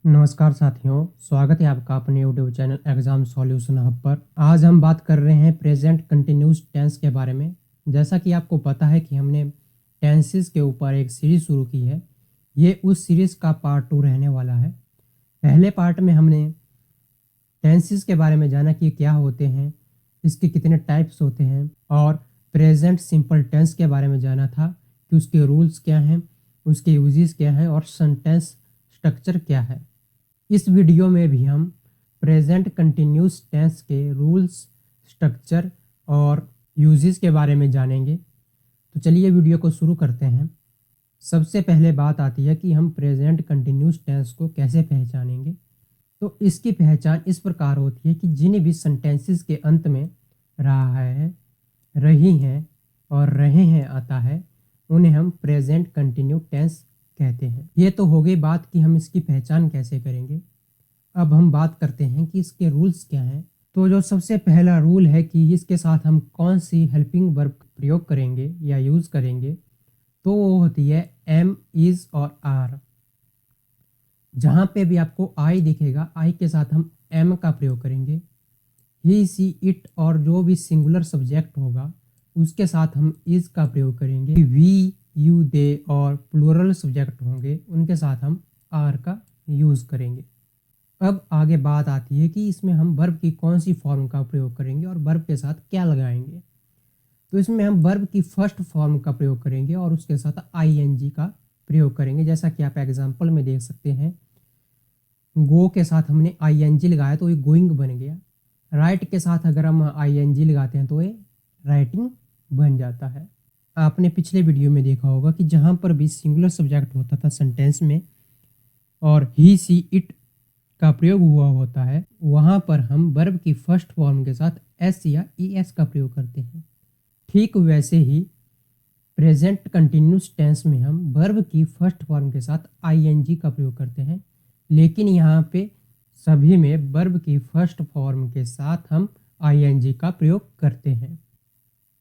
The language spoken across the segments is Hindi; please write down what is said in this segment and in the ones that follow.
नमस्कार साथियों, स्वागत है आपका अपने YouTube channel exam solution hub पर। आज हम बात कर रहे हैं प्रेजेंट कंटिन्यूस टेंस के बारे में। जैसा कि आपको पता है कि हमने टेंसेस के ऊपर एक सीरीज शुरू की है। ये उस सीरीज का पार्ट 2 रहने वाला है। पहले पार्ट में हमने टेंसेस के बारे में जाना कि क्या होते हैं, इसके कितने टाइप्स होते हैं, और प्रेजेंट सिंपल टेंस के बारे में जाना था कि उसके रूल्स क्या हैं, उसके यूजेस क्या हैं और सेंटेंस स्ट्रक्चर क्या है। इस वीडियो में भी हम प्रेजेंट कंटिन्यूस टेंस के रूल्स, स्ट्रक्चर और यूजेस के बारे में जानेंगे। तो चलिए वीडियो को शुरू करते हैं। सबसे पहले बात आती है कि हम प्रेजेंट कंटिन्यूस टेंस को कैसे पहचानेंगे। तो इसकी पहचान इस प्रकार होती है कि जिन भी सेंटेंसेस के अंत में रहा है, रही हैं और रहे हैं आता है, उन्हें हम प्रेजेंट कंटिन्यू टेंस कहते हैं। ये तो हो गई बात कि हम इसकी पहचान कैसे करेंगे। अब हम बात करते हैं कि इसके रूल्स क्या हैं। तो जो सबसे पहला रूल है कि इसके साथ हम कौन सी हेल्पिंग वर्ब प्रयोग करेंगे या यूज करेंगे, तो वो होती है एम, इज और आर। जहां पे भी आपको आई दिखेगा, आई के साथ हम एम का प्रयोग करेंगे। ही, सी, इट और जो भी सिंगुलर सब्जेक्ट होगा उसके साथ हम इज का प्रयोग करेंगे। वी, यू, दे और प्लूरल सब्जेक्ट होंगे उनके साथ हम आर का यूज करेंगे। अब आगे बात आती है कि इसमें हम वर्ब की कौन सी फॉर्म का प्रयोग करेंगे और वर्ब के साथ क्या लगाएंगे। तो इसमें हम वर्ब की फर्स्ट फॉर्म का प्रयोग करेंगे और उसके साथ आईएनजी का प्रयोग करेंगे। जैसा कि आप एग्जाम्पल में देख सकते हैं, गो के साथ हमने आईएनजी लगाया तो ये गोइंग बन गया। राइट के साथ अगर हम आईएनजी लगाते हैं तो ये राइटिंग बन जाता है। आपने पिछले वीडियो में देखा होगा कि जहां पर भी सिंगुलर सब्जेक्ट होता था सेंटेंस में और ही, सी, इट का प्रयोग हुआ होता है, वहां पर हम वर्ब की फर्स्ट फॉर्म के साथ एस या ई एस का प्रयोग करते हैं। ठीक वैसे ही प्रेजेंट कंटिन्यूस टेंस में हम वर्ब की फर्स्ट फॉर्म के साथ आईएनजी का प्रयोग करते हैं, लेकिन यहाँ पे सभी में वर्ब की फर्स्ट फॉर्म के साथ हम आईएनजी का प्रयोग करते हैं।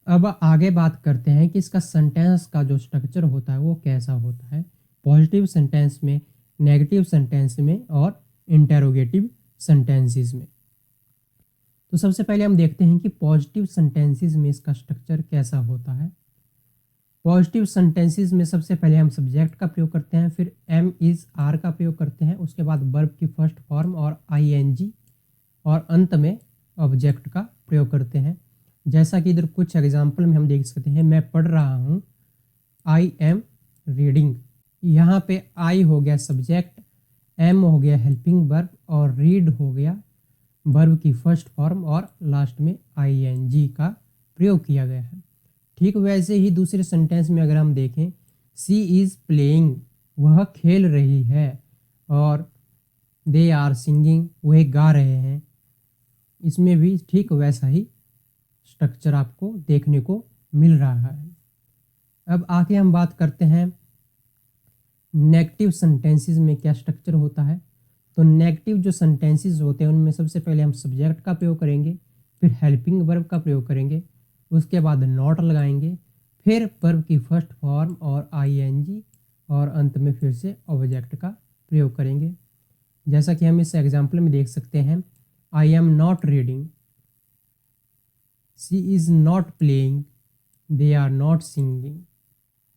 अब आगे बात करते हैं कि इसका सेंटेंस का जो स्ट्रक्चर होता है वो कैसा होता है, पॉजिटिव सेंटेंस में, नेगेटिव सेंटेंस में और इंटेरोगेटिव सेंटेंसेस में। तो सबसे पहले हम देखते हैं कि पॉजिटिव सेंटेंसेस में इसका स्ट्रक्चर कैसा होता है। पॉजिटिव सेंटेंसेस में सबसे पहले हम सब्जेक्ट का प्रयोग करते हैं, फिर एम, इज, आर का प्रयोग करते हैं, उसके बाद वर्ब की फर्स्ट फॉर्म और आईएनजी और अंत में ऑब्जेक्ट का प्रयोग करते हैं। जैसा कि इधर कुछ एग्जाम्पल में हम देख सकते हैं, मैं पढ़ रहा हूँ, आई एम रीडिंग। यहाँ पे आई हो गया सब्जेक्ट, एम हो गया हेल्पिंग वर्ब और रीड हो गया वर्ब की फर्स्ट फॉर्म और लास्ट में आईएनजी का प्रयोग किया गया है। ठीक वैसे ही दूसरे सेंटेंस में अगर हम देखें, सी इज प्लेइंग, वह खेल रही है, और दे आर सिंगिंग, वह गा रहे हैं। इसमें भी ठीक वैसा ही स्ट्रक्चर आपको देखने को मिल रहा है। अब आगे हम बात करते हैं नेगेटिव सेंटेंसेस में क्या स्ट्रक्चर होता है। तो नेगेटिव जो सेंटेंसेस होते हैं उनमें सबसे पहले हम सब्जेक्ट का प्रयोग करेंगे, फिर हेल्पिंग वर्ब का प्रयोग करेंगे, उसके बाद नॉट लगाएंगे, फिर वर्ब की फर्स्ट फॉर्म और आईएनजी और अंत में फिर से ऑब्जेक्ट का प्रयोग करेंगे। जैसा कि हम इस एग्जाम्पल में देख सकते हैं, I am not reading, she is not playing, they are not singing.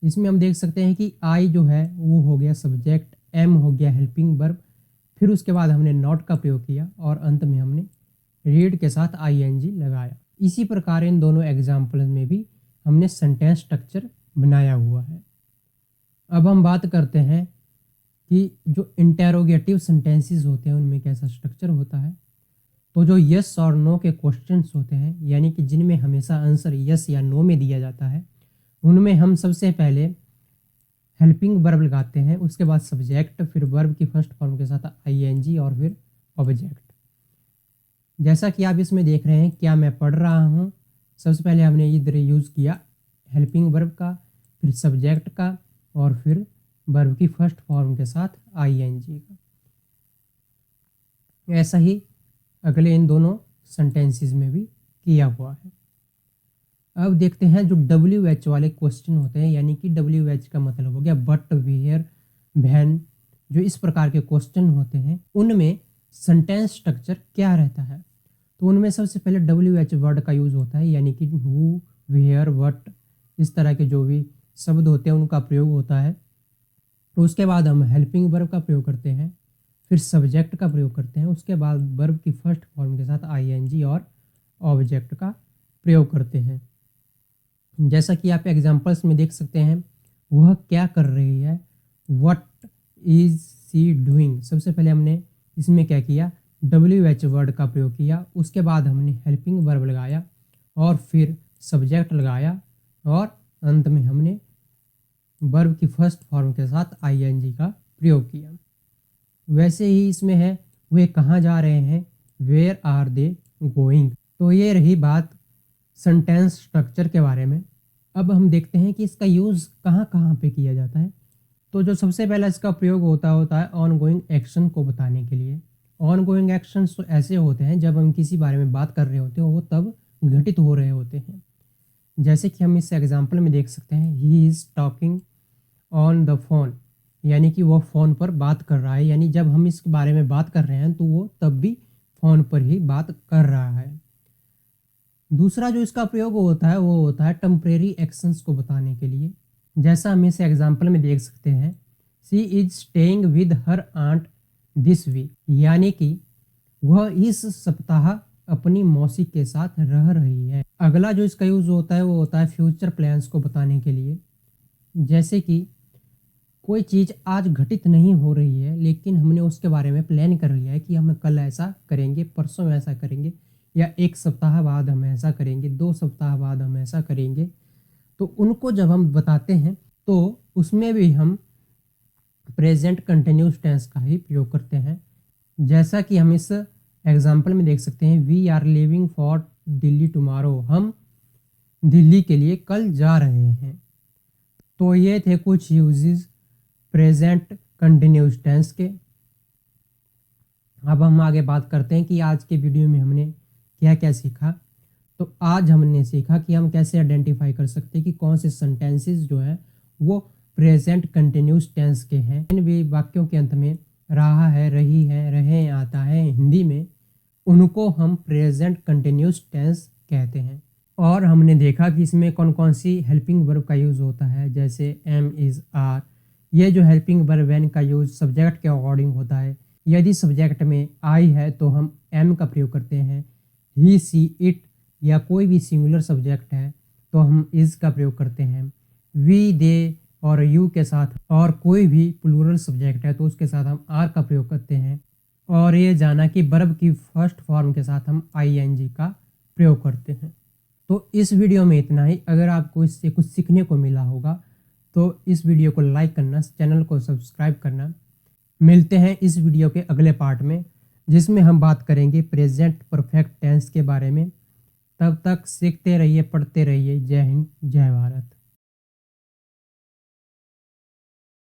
इसमें हम देख सकते हैं कि आई जो है वो हो गया सब्जेक्ट, एम हो गया हेल्पिंग वर्ब, फिर उसके बाद हमने नॉट का प्रयोग किया और अंत में हमने रीड के साथ आईएनजी लगाया। इसी प्रकार इन दोनों एग्जाम्पल्स में भी हमने सेंटेंस स्ट्रक्चर बनाया हुआ है। अब हम बात करते हैं कि जो इंटेरोगेटिव सेंटेंसेस होते हैं उनमें कैसा स्ट्रक्चर होता है। तो जो यस और नो के क्वेश्चंस होते हैं, यानी कि जिनमें हमेशा आंसर यस या नो में दिया जाता है, उनमें हम सबसे पहले हेल्पिंग वर्ब लगाते हैं, उसके बाद सब्जेक्ट, फिर वर्ब की फर्स्ट फॉर्म के साथ आईएनजी और फिर ऑब्जेक्ट। जैसा कि आप इसमें देख रहे हैं, क्या मैं पढ़ रहा हूँ, सबसे पहले हमने इधर यूज़ किया हेल्पिंग वर्ब का, फिर सब्जेक्ट का और फिर वर्ब की फर्स्ट फॉर्म के साथ आईएनजी का। ऐसा ही अगले इन दोनों सेंटेंसेस में भी किया हुआ है। अब देखते हैं जो WH वाले क्वेश्चन होते हैं, यानी कि WH का मतलब हो गया बट, वेयर, व्हेन, जो इस प्रकार के क्वेश्चन होते हैं उनमें सेंटेंस स्ट्रक्चर क्या रहता है। तो उनमें सबसे पहले WH वर्ड का यूज़ होता है, यानी कि हु, वेयर, व्हाट, इस तरह के जो भी शब्द होते हैं उनका प्रयोग होता है। तो उसके बाद हम हेल्पिंग वर्ब का प्रयोग करते हैं, फिर सब्जेक्ट का प्रयोग करते हैं, उसके बाद वर्ब की फर्स्ट फॉर्म के साथ ING और ऑब्जेक्ट का प्रयोग करते हैं। जैसा कि आप एग्जांपल्स में देख सकते हैं, वह क्या कर रही है, व्हाट इज सी डूइंग। सबसे पहले हमने इसमें क्या किया, WH वर्ड का प्रयोग किया, उसके बाद हमने हेल्पिंग वर्ब लगाया और फिर सब्जेक्ट लगाया और अंत में हमने वर्ब की फर्स्ट फॉर्म के साथ ING का प्रयोग किया। वैसे ही इसमें है, वे कहाँ जा रहे हैं, वेयर आर दे गोइंग। तो ये रही बात सेंटेंस स्ट्रक्चर के बारे में। अब हम देखते हैं कि इसका यूज़ कहाँ कहाँ पे किया जाता है। तो जो सबसे पहला इसका प्रयोग होता है ऑन गोइंग एक्शन को बताने के लिए। ऑन गोइंग एक्शंस तो ऐसे होते हैं जब हम किसी बारे में बात कर रहे होते हैं, वो तब घटित हो रहे होते हैं। जैसे कि हम इस एग्जाम्पल में देख सकते हैं, he is talking on the phone, यानी कि वो फ़ोन पर बात कर रहा है, यानी जब हम इस बारे में बात कर रहे हैं तो वो तब भी फ़ोन पर ही बात कर रहा है। दूसरा जो इसका प्रयोग होता है वो होता है टेम्परेरी एक्शंस को बताने के लिए। जैसा हम इस एग्जाम्पल में देख सकते हैं, she is staying with her aunt this week, यानी कि वह इस सप्ताह अपनी मौसी के साथ रह रही है। अगला जो इसका यूज़ होता है वो होता है फ्यूचर प्लान्स को बताने के लिए। जैसे कि कोई चीज़ आज घटित नहीं हो रही है, लेकिन हमने उसके बारे में प्लान कर लिया है कि हम कल ऐसा करेंगे, परसों ऐसा करेंगे, या 1 सप्ताह बाद हम ऐसा करेंगे, 2 सप्ताह बाद हम ऐसा करेंगे। तो उनको जब हम बताते हैं तो उसमें भी हम प्रेजेंट कंटिन्यूस टेंस का ही प्रयोग करते हैं। जैसा कि हम इस एग्जाम्पल में देख सकते हैं, we are living for Delhi tomorrow, हम दिल्ली के लिए कल जा रहे हैं। तो ये थे कुछ यूजेस प्रेजेंट कंटिन्यूस टेंस के। अब हम आगे बात करते हैं कि आज के वीडियो में हमने क्या क्या सीखा। तो आज हमने सीखा कि हम कैसे आइडेंटिफाई कर सकते हैं कि कौन से सेंटेंसेस जो है वो प्रेजेंट कंटिन्यूस टेंस के हैं। इन भी वाक्यों के अंत में रहा है, रही है, रहे आता है हिंदी में, उनको हम प्रेजेंट कंटिन्यूस टेंस कहते हैं। और हमने देखा कि इसमें कौन कौन सी हेल्पिंग वर्ब का यूज़ होता है, जैसे एम, इज़, आर। ये जो हेल्पिंग वर्ब है इनका यूज़ सब्जेक्ट के अकॉर्डिंग होता है। यदि सब्जेक्ट में आई है तो हम एम का प्रयोग करते हैं, ही, सी, इट या कोई भी सिंगुलर सब्जेक्ट है तो हम इज़ का प्रयोग करते हैं। वी, दे और यू के साथ और कोई भी प्लूरल सब्जेक्ट है तो उसके साथ हम आर का प्रयोग करते हैं। और ये जाना कि वर्ब की फर्स्ट फॉर्म के साथ हम ING का प्रयोग करते हैं। तो इस वीडियो में इतना ही। अगर आपको इससे कुछ सीखने को मिला होगा तो इस वीडियो को लाइक करना, चैनल को सब्सक्राइब करना। मिलते हैं इस वीडियो के अगले पार्ट में जिसमें हम बात करेंगे प्रेजेंट परफेक्ट टेंस के बारे में। तब तक सीखते रहिए, पढ़ते रहिए। जय हिंद, जय भारत।